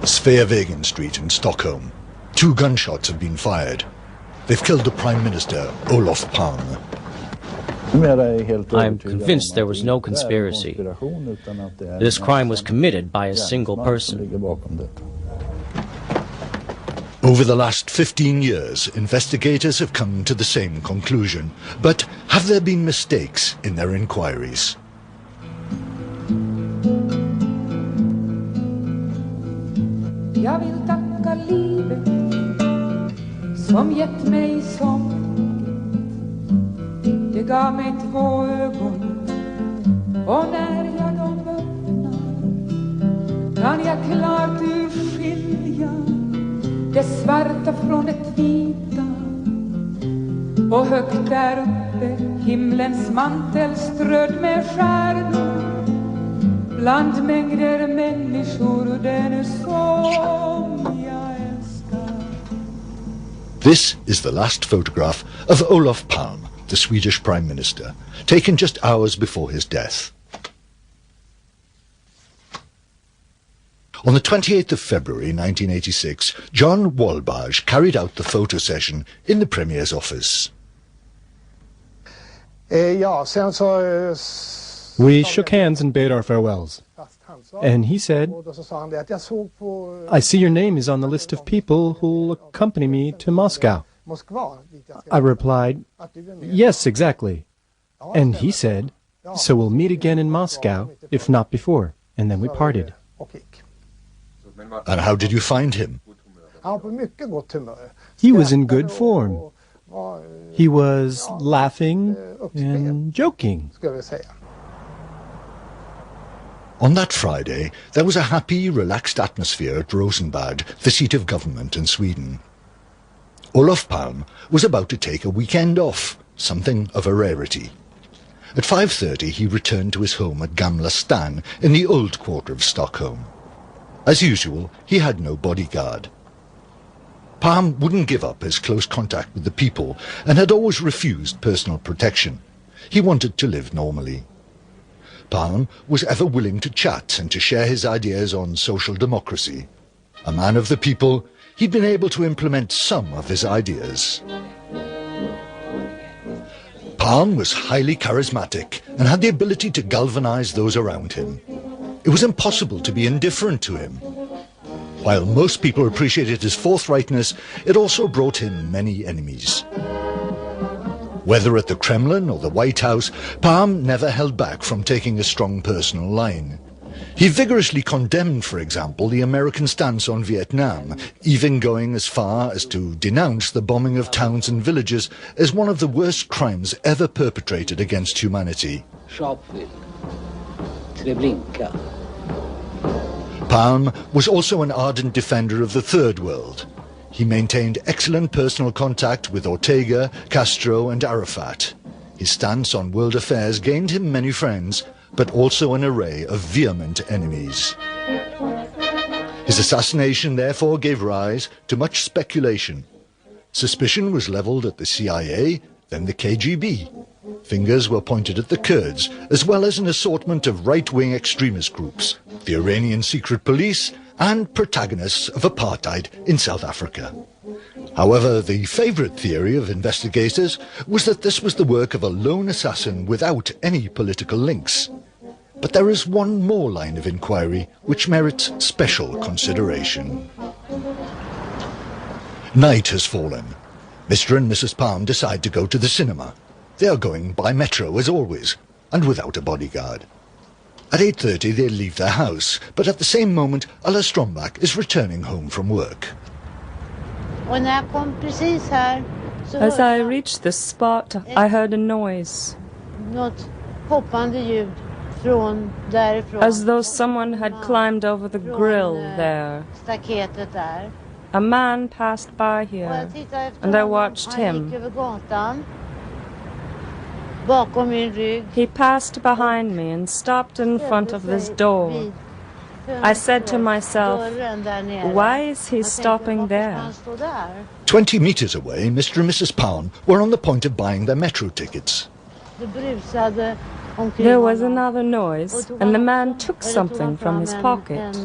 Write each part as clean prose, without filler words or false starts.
Sveavägen Street in Stockholm. 2 gunshots have been fired. They've killed the Prime Minister, Olof Palme. I'm convinced there was no conspiracy. This crime was committed by a single person. Over the last 15 years, investigators have come to the same conclusion. But have there been mistakes in their inquiries? Jag vill tacka livet som gett mig sång. Det gav mig 2 ögon och när jag dem öppnar kan jag klart urskilja det svarta från det vita. Och högt där uppe himlens mantel strödd med stjärnor. Bland mängder människor den som jag älskar. This is the last photograph of Olof Palme, the Swedish Prime Minister, taken just hours before his death. On the 28th of February 1986, John Walbage carried out the photo session in the Premier's office. We shook hands and bade our farewells. And he said, I see your name is on the list of people who'll accompany me to Moscow. I replied, yes, exactly. And he said, so we'll meet again in Moscow, if not before. And then we parted. And how did you find him? He was in good form. He was laughing and joking. On that Friday, there was a happy, relaxed atmosphere at Rosenbad, the seat of government in Sweden. Olof Palme was about to take a weekend off, something of a rarity. At 5:30 he returned to his home at Gamla Stan in the old quarter of Stockholm. As usual, he had no bodyguard. Palme wouldn't give up his close contact with the people and had always refused personal protection. He wanted to live normally. Palme was ever willing to chat and to share his ideas on social democracy. A man of the people, he'd been able to implement some of his ideas. Palme was highly charismatic and had the ability to galvanize those around him. It was impossible to be indifferent to him. While most people appreciated his forthrightness, it also brought him many enemies. Whether at the Kremlin or the White House, Palme never held back from taking a strong personal line. He vigorously condemned, for example, the American stance on Vietnam, even going as far as to denounce the bombing of towns and villages as one of the worst crimes ever perpetrated against humanity. Palme was also an ardent defender of the Third World. He maintained excellent personal contact with Ortega, Castro and Arafat. His stance on world affairs gained him many friends, but also an array of vehement enemies. His assassination therefore gave rise to much speculation. Suspicion was leveled at the CIA, then the KGB. Fingers were pointed at the Kurds, as well as an assortment of right-wing extremist groups, the Iranian secret police, and protagonists of apartheid in South Africa. However, the favourite theory of investigators was that this was the work of a lone assassin without any political links. But there is one more line of inquiry which merits special consideration. Night has fallen. Mr. and Mrs. Palme decide to go to the cinema. They are going by metro as always, and without a bodyguard. At 8:30 they leave their house, but at the same moment Alla Strömbach is returning home from work. As I reached the spot, I heard a noise. As though someone had climbed over the grill there. A man passed by here, and I watched him. He passed behind me and stopped in front of this door. I said to myself, why is he stopping there? 20 meters away, Mr. and Mrs. Palme were on the point of buying their metro tickets. There was another noise, and the man took something from his pocket.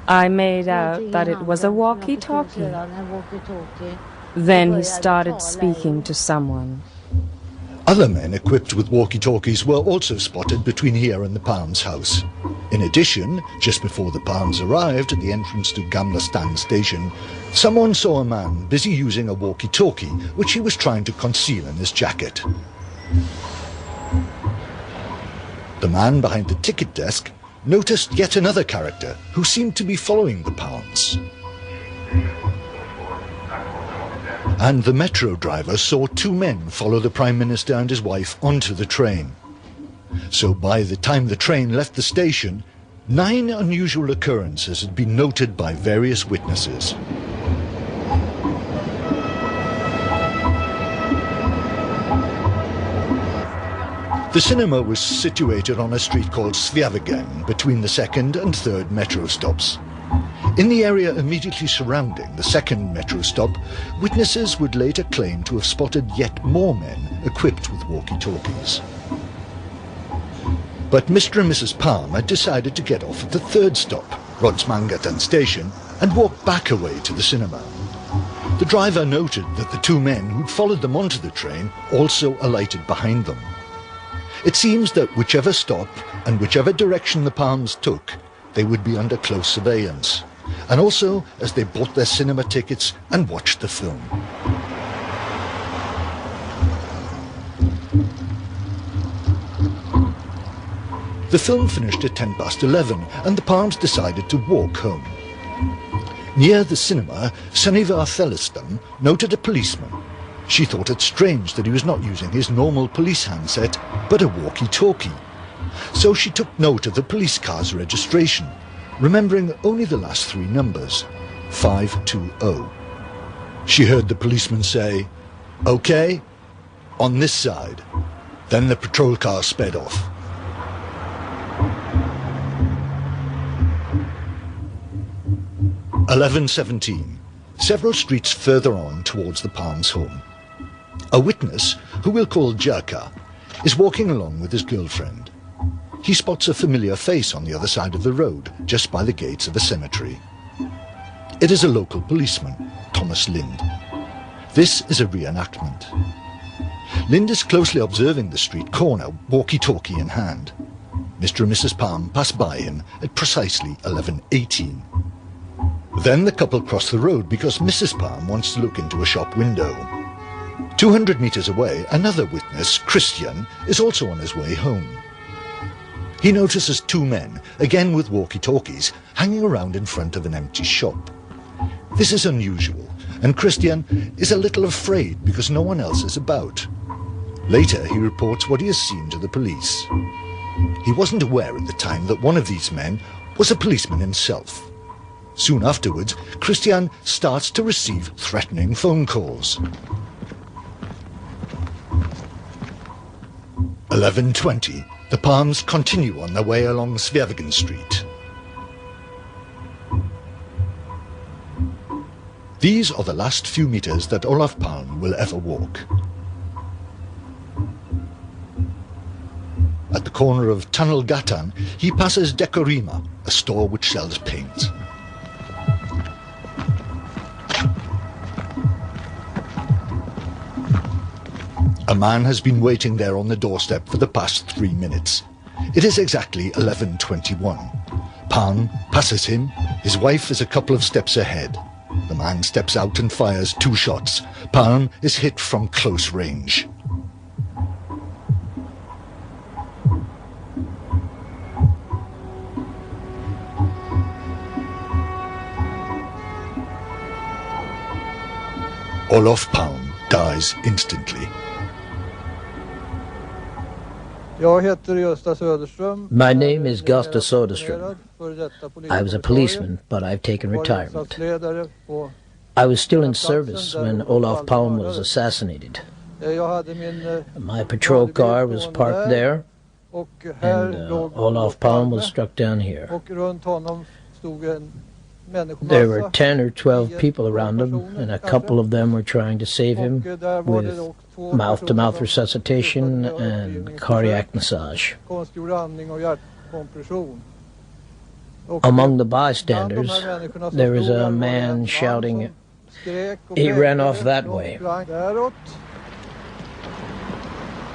I made out that it was a walkie-talkie. Then he started speaking to someone. Other men equipped with walkie-talkies were also spotted between here and the Palmes' house. In addition, just before the Palmes arrived at the entrance to Gamla Stan station, someone saw a man busy using a walkie-talkie, which he was trying to conceal in his jacket. The man behind the ticket desk noticed yet another character who seemed to be following the Palmes. And the metro driver saw two men follow the Prime Minister and his wife onto the train. So by the time the train left the station, 9 unusual occurrences had been noted by various witnesses. The cinema was situated on a street called Sveavägen between the 2nd and 3rd metro stops. In the area immediately surrounding the 2nd metro stop, witnesses would later claim to have spotted yet more men equipped with walkie-talkies. But Mr. and Mrs. Palme had decided to get off at the 3rd stop, Rodsmangatan station, and walk back away to the cinema. The driver noted that the two men who'd followed them onto the train also alighted behind them. It seems that whichever stop and whichever direction the Palmes took, they would be under close surveillance, and also as they bought their cinema tickets and watched the film. The film finished at 11:10, and the Palmes decided to walk home. Near the cinema, Sunniva Thelliston noted a policeman. She thought it strange that he was not using his normal police handset, but a walkie-talkie. So she took note of the police car's registration, remembering only the last 3 numbers, 520. She heard the policeman say, "Okay, on this side." Then the patrol car sped off. "11:17, several streets further on towards the Palmes' home. A witness, who we'll call Jerka, is walking along with his girlfriend. He spots a familiar face on the other side of the road, just by the gates of a cemetery. It is a local policeman, Thomas Lind. This is a reenactment. Lind is closely observing the street corner, walkie-talkie in hand. Mr. and Mrs. Palme pass by him at precisely 11:18. Then the couple cross the road because Mrs. Palme wants to look into a shop window. 200 meters away, another witness, Christian, is also on his way home. He notices 2 men, again with walkie-talkies, hanging around in front of an empty shop. This is unusual, and Christian is a little afraid because no one else is about. Later, he reports what he has seen to the police. He wasn't aware at the time that one of these men was a policeman himself. Soon afterwards, Christian starts to receive threatening phone calls. 11:20. The Palmes continue on their way along Sveavägen Street. These are the last few meters that Olof Palme will ever walk. At the corner of Tunnelgatan, he passes Dekorima, a store which sells paint. A man has been waiting there on the doorstep for the past 3 minutes. It is exactly 11:21. Palme passes him. His wife is a couple of steps ahead. The man steps out and fires 2 shots. Palme is hit from close range. Olof Palme dies instantly. My name is Gösta Söderström. I was a policeman, but I've taken retirement. I was still in service when Olof Palme was assassinated. My patrol car was parked there, and Olof Palme was struck down here. There were 10 or 12 people around him, and a couple of them were trying to save him with mouth-to-mouth resuscitation and cardiac massage. Among the bystanders, there was a man shouting, "He ran off that way."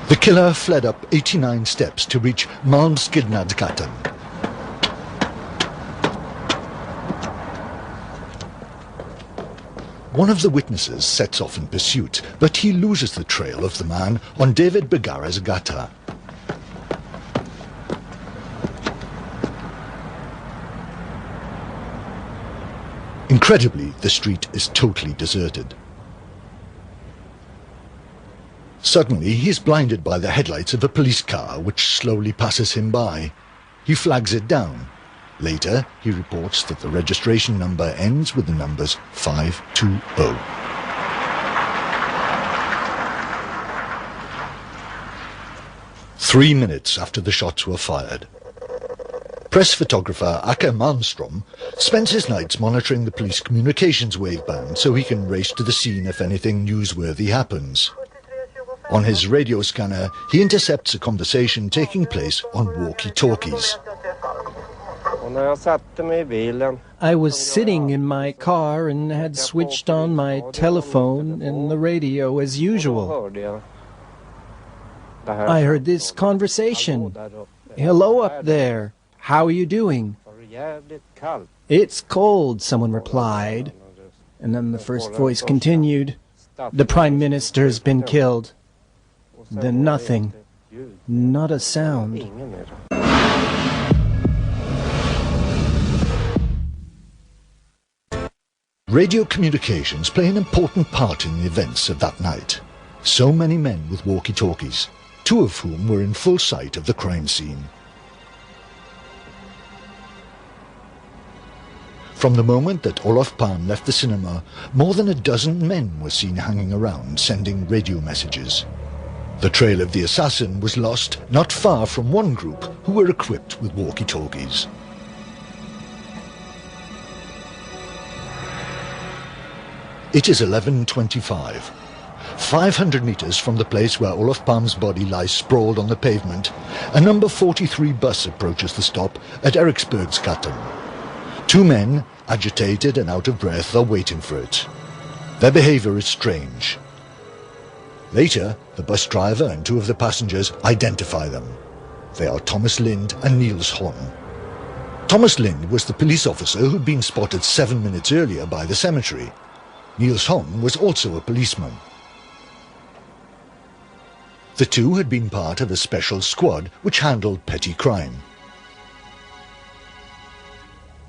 The killer fled up 89 steps to reach Malmskillnadsgatan. One of the witnesses sets off in pursuit, but he loses the trail of the man on David Begara's gata. Incredibly, the street is totally deserted. Suddenly, he is blinded by the headlights of a police car which slowly passes him by. He flags it down. Later, he reports that the registration number ends with the numbers 520. Three minutes after the shots were fired, press photographer Akke Malmström spends his nights monitoring the police communications waveband so he can race to the scene if anything newsworthy happens. On his radio scanner, he intercepts a conversation taking place on walkie-talkies. I was sitting in my car and had switched on my telephone and the radio as usual. I heard this conversation. "Hello up there. How are you doing?" "It's cold," someone replied. And then the first voice continued, "The Prime Minister's been killed." Then nothing. Not a sound. Radio communications play an important part in the events of that night. So many men with walkie-talkies, two of whom were in full sight of the crime scene. From the moment that Olof Palme left the cinema, more than a dozen men were seen hanging around, sending radio messages. The trail of the assassin was lost not far from one group who were equipped with walkie-talkies. It is 11:25. 500 meters from the place where Olof Palme's body lies sprawled on the pavement, a number 43 bus approaches the stop at Eriksbergsgatan. Two men, agitated and out of breath, are waiting for it. Their behavior is strange. Later, the bus driver and two of the passengers identify them. They are Thomas Lind and Niels Holm. Thomas Lind was the police officer who'd been spotted 7 minutes earlier by the cemetery. Niels Holm was also a policeman. The two had been part of a special squad which handled petty crime.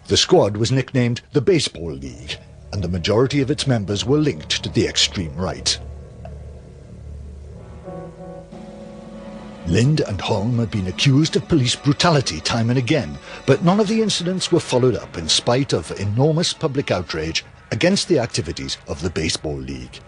The squad was nicknamed the Baseball League, and the majority of its members were linked to the extreme right. Lind and Holm had been accused of police brutality time and again, but none of the incidents were followed up in spite of enormous public outrage against the activities of the Baseball League.